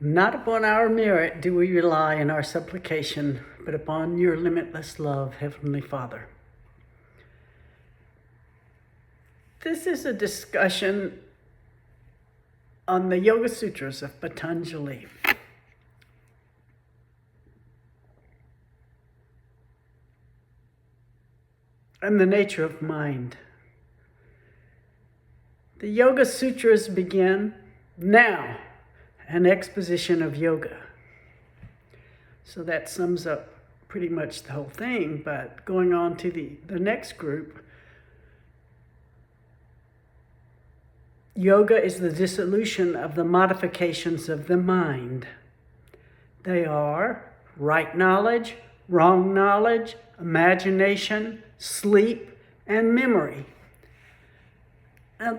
Not upon our merit do we rely in our supplication, but upon your limitless love, Heavenly Father. This is a discussion on the Yoga Sutras of Patanjali. And the nature of mind. The Yoga Sutras begin now, an exposition of yoga. So that sums up pretty much the whole thing, but going on to the next group, yoga is the dissolution of the modifications of the mind. They are right knowledge, wrong knowledge, imagination, sleep, and memory. Now,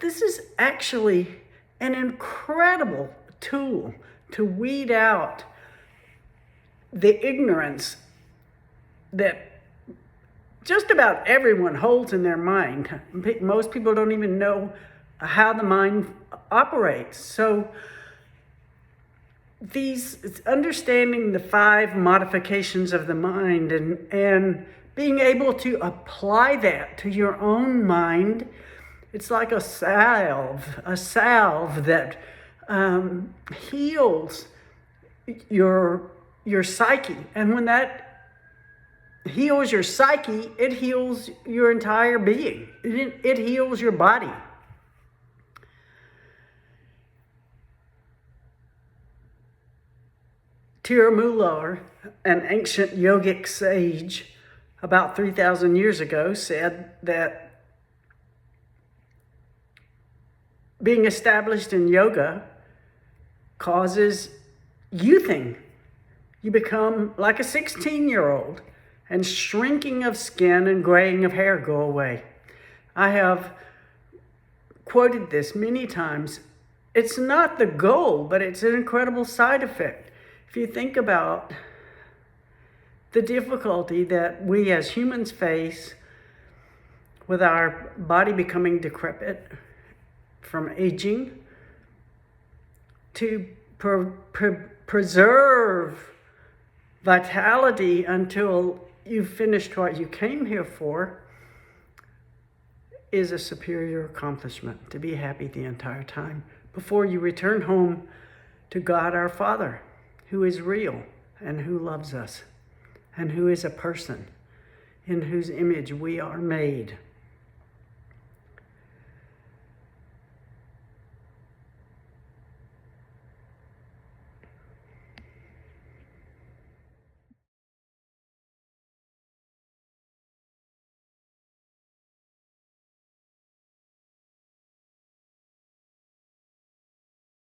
this is actually an incredible tool to weed out the ignorance that just about everyone holds in their mind. Most people don't even know how the mind operates. So understanding the 5 modifications of the mind and being able to apply that to your own mind, it's like a salve that heals your psyche. And when that heals your psyche, it heals your entire being. It heals your body. Tirumula, an ancient yogic sage about 3,000 years ago, said that being established in yoga causes youthing. You become like a 16-year-old, and shrinking of skin and graying of hair go away. I have quoted this many times. It's not the goal, but it's an incredible side effect. If you think about the difficulty that we as humans face with our body becoming decrepit from aging, to preserve vitality until you've finished what you came here for, is a superior accomplishment. To be happy the entire time before you return home to God our Father, who is real and who loves us and who is a person in whose image we are made.